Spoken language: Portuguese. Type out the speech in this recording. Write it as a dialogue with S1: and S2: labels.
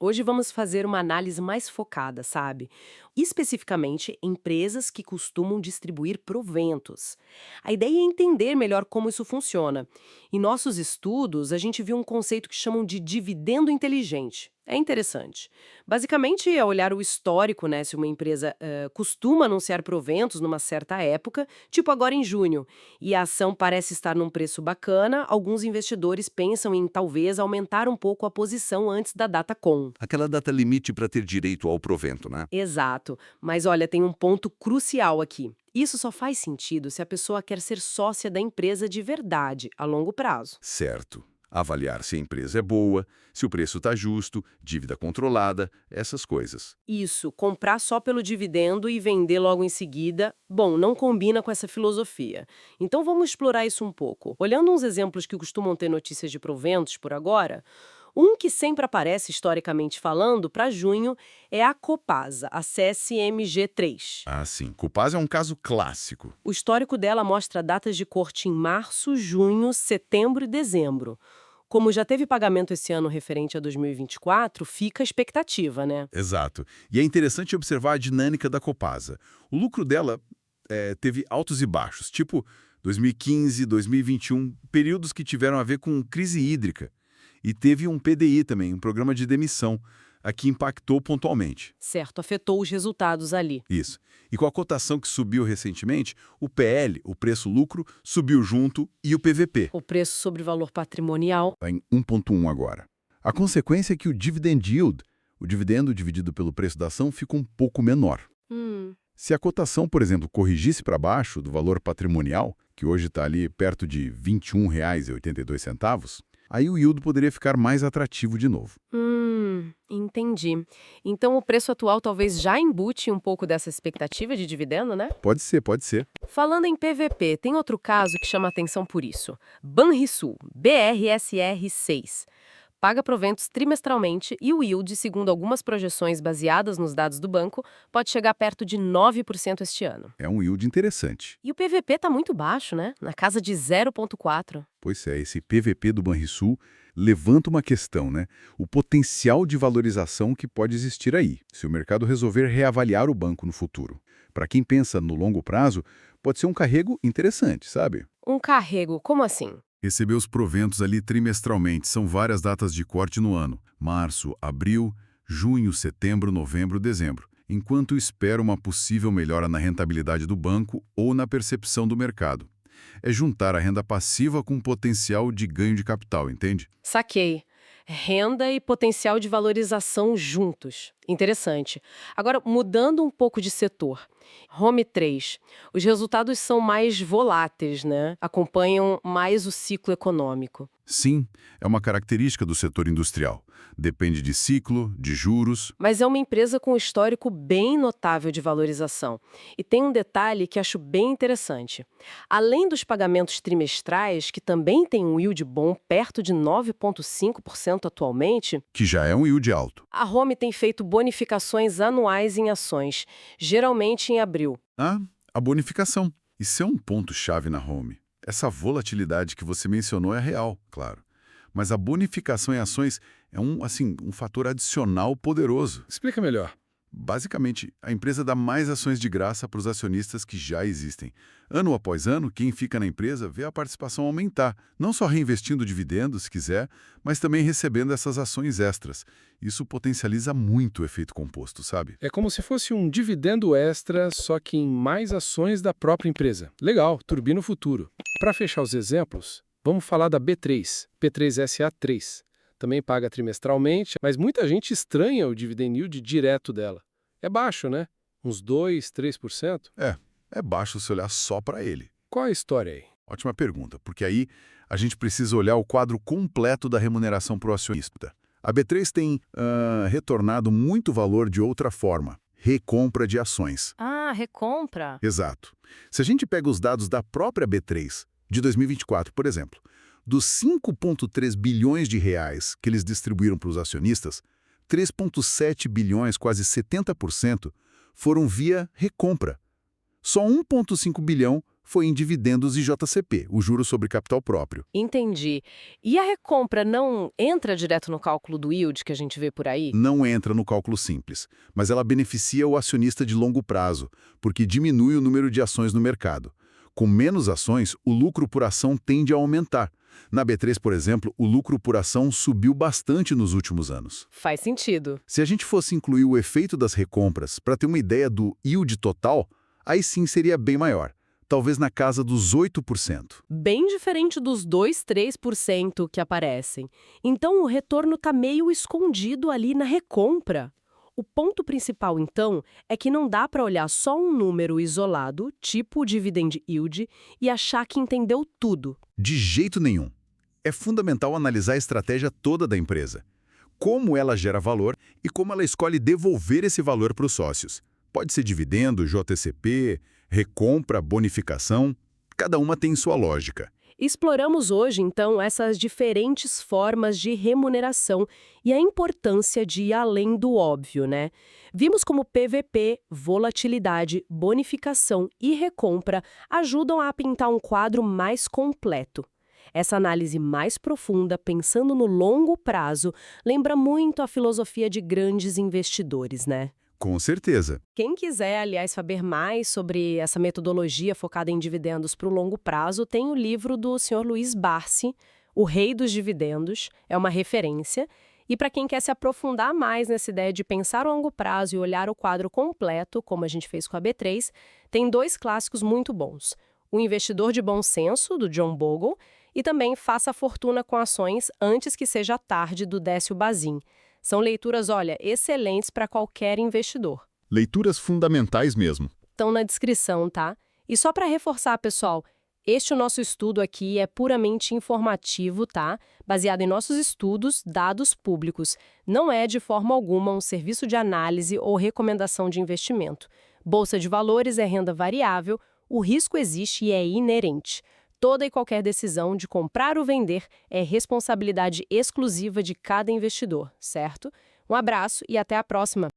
S1: Hoje vamos fazer uma análise mais focada, sabe? Especificamente, empresas que costumam distribuir proventos. A ideia é entender melhor como isso funciona. Em nossos estudos, a gente viu um conceito que chamam de dividendo inteligente. É interessante. Basicamente, é olhar o histórico, né? Se uma empresa costuma anunciar proventos numa certa época, tipo agora em junho, e a ação parece estar num preço bacana, alguns investidores pensam em talvez aumentar um pouco a posição antes da data com.
S2: Aquela data limite para ter direito ao provento, né?
S1: Exato. Mas olha, tem um ponto crucial aqui. Isso só faz sentido se a pessoa quer ser sócia da empresa de verdade, a longo prazo.
S2: Certo. Avaliar se a empresa é boa, se o preço está justo, dívida controlada, essas coisas.
S1: Isso, comprar só pelo dividendo e vender logo em seguida, bom, não combina com essa filosofia. Então vamos explorar isso um pouco. Olhando uns exemplos que costumam ter notícias de proventos por agora, um que sempre aparece historicamente falando para junho é a Copasa, a CSMG3.
S2: Ah, sim. Copasa é um caso clássico.
S1: O histórico dela mostra datas de corte em março, junho, setembro e dezembro. Como já teve pagamento esse ano referente a 2024, fica a expectativa, né?
S2: Exato. E é interessante observar a dinâmica da Copasa. O lucro dela teve altos e baixos, tipo 2015, 2021, períodos que tiveram a ver com crise hídrica. E teve um PDI também, um programa de demissão, a que impactou pontualmente.
S1: Certo, afetou os resultados ali.
S2: Isso. E com a cotação que subiu recentemente, o PL, o preço-lucro, subiu junto e o PVP.
S1: O preço sobre valor patrimonial.
S2: Está em 1,1 agora. A consequência é que o dividend yield, o dividendo dividido pelo preço da ação, fica um pouco menor.
S1: Hum,
S2: Se a cotação, por exemplo, corrigisse para baixo do valor patrimonial, que hoje está ali perto de R$ 21,82, aí o yield poderia ficar mais atrativo de novo.
S1: entendi. Então o preço atual talvez já embute um pouco dessa expectativa de dividendo, né?
S2: Pode ser, pode ser.
S1: Falando em PVP, tem outro caso que chama atenção por isso. Banrisul, BRSR6. Paga proventos trimestralmente e o yield, segundo algumas projeções baseadas nos dados do banco, pode chegar perto de 9% este ano.
S2: É um yield interessante.
S1: E o PVP está muito baixo, né? Na casa de 0,4.
S2: Pois é, esse PVP do Banrisul levanta uma questão, né? O potencial de valorização que pode existir aí, se o mercado resolver reavaliar o banco no futuro. Para quem pensa no longo prazo, pode ser um carrego interessante, sabe?
S1: Um carrego, como assim?
S2: Receber os proventos ali trimestralmente, são várias datas de corte no ano. Março, abril, junho, setembro, novembro, dezembro. Enquanto espera uma possível melhora na rentabilidade do banco ou na percepção do mercado. É juntar a renda passiva com potencial de ganho de capital, entende?
S1: Saquei. Renda e potencial de valorização juntos. Interessante. Agora, mudando um pouco de setor. Home 3. Os resultados são mais voláteis, né? Acompanham mais o ciclo econômico.
S2: Sim, é uma característica do setor industrial. Depende de ciclo, de juros.
S1: Mas é uma empresa com um histórico bem notável de valorização. E tem um detalhe que acho bem interessante. Além dos pagamentos trimestrais, que também tem um yield bom perto de 9,5% atualmente,
S2: Que já é um yield alto.
S1: a Home tem feito bonificações anuais em ações, geralmente em abril.
S2: Ah, a bonificação. Isso é um ponto-chave na Home. Essa volatilidade que você mencionou é real, claro. Mas a bonificação em ações é um fator adicional poderoso.
S3: Explica melhor.
S2: Basicamente, a empresa dá mais ações de graça para os acionistas que já existem. Ano após ano, quem fica na empresa vê a participação aumentar, não só reinvestindo dividendos, se quiser, mas também recebendo essas ações extras. Isso potencializa muito o efeito composto, sabe?
S3: É como se fosse um dividendo extra, só que em mais ações da própria empresa. Legal, turbina o futuro. Para fechar os exemplos, vamos falar da B3, P3SA3. Também paga trimestralmente, mas muita gente estranha o dividend yield direto dela. É baixo, né? Uns 2, 3%?
S2: É baixo se olhar só para ele.
S3: Qual é a história aí?
S2: Ótima pergunta, porque aí a gente precisa olhar o quadro completo da remuneração para o acionista. A B3 tem retornado muito valor de outra forma, recompra de ações.
S1: Ah, recompra.
S2: Exato. Se a gente pega os dados da própria B3, de 2024, por exemplo, dos 5,3 bilhões de reais que eles distribuíram para os acionistas, 3,7 bilhões, quase 70%, foram via recompra. Só 1,5 bilhão foi em dividendos e JCP, o juro sobre capital próprio.
S1: Entendi. E a recompra não entra direto no cálculo do yield que a gente vê por aí?
S2: Não entra no cálculo simples, mas ela beneficia o acionista de longo prazo, porque diminui o número de ações no mercado. Com menos ações, o lucro por ação tende a aumentar. Na B3, por exemplo, o lucro por ação subiu bastante nos últimos anos.
S1: Faz sentido.
S2: Se a gente fosse incluir o efeito das recompras para ter uma ideia do yield total, aí sim seria bem maior, talvez na casa dos 8%.
S1: Bem diferente dos 2, 3% que aparecem. Então, o retorno está meio escondido ali na recompra. O ponto principal, então, é que não dá para olhar só um número isolado, tipo o dividend yield, e achar que entendeu tudo.
S2: De jeito nenhum. É fundamental analisar a estratégia toda da empresa. Como ela gera valor e como ela escolhe devolver esse valor para os sócios. Pode ser dividendo, JCP, recompra, bonificação. Cada uma tem sua lógica.
S1: Exploramos hoje, então, essas diferentes formas de remuneração e a importância de ir além do óbvio, né? Vimos como PVP, volatilidade, bonificação e recompra ajudam a pintar um quadro mais completo. Essa análise mais profunda, pensando no longo prazo, lembra muito a filosofia de grandes investidores, né?
S2: Com certeza.
S1: Quem quiser, aliás, saber mais sobre essa metodologia focada em dividendos para o longo prazo, tem o livro do Sr. Luiz Barsi, O Rei dos Dividendos, é uma referência. E para quem quer se aprofundar mais nessa ideia de pensar o longo prazo e olhar o quadro completo, como a gente fez com a B3, tem 2 clássicos muito bons. O Investidor de Bom Senso, do John Bogle, e também Faça Fortuna com Ações Antes que Seja Tarde, do Décio Bazin. São leituras, olha, excelentes para qualquer investidor.
S2: Leituras fundamentais mesmo.
S1: Estão na descrição, tá? E só para reforçar, pessoal, este nosso estudo aqui é puramente informativo, tá? Baseado em nossos estudos, dados públicos. Não é de forma alguma um serviço de análise ou recomendação de investimento. Bolsa de valores é renda variável, o risco existe e é inerente. Toda e qualquer decisão de comprar ou vender é responsabilidade exclusiva de cada investidor, certo? Um abraço e até a próxima!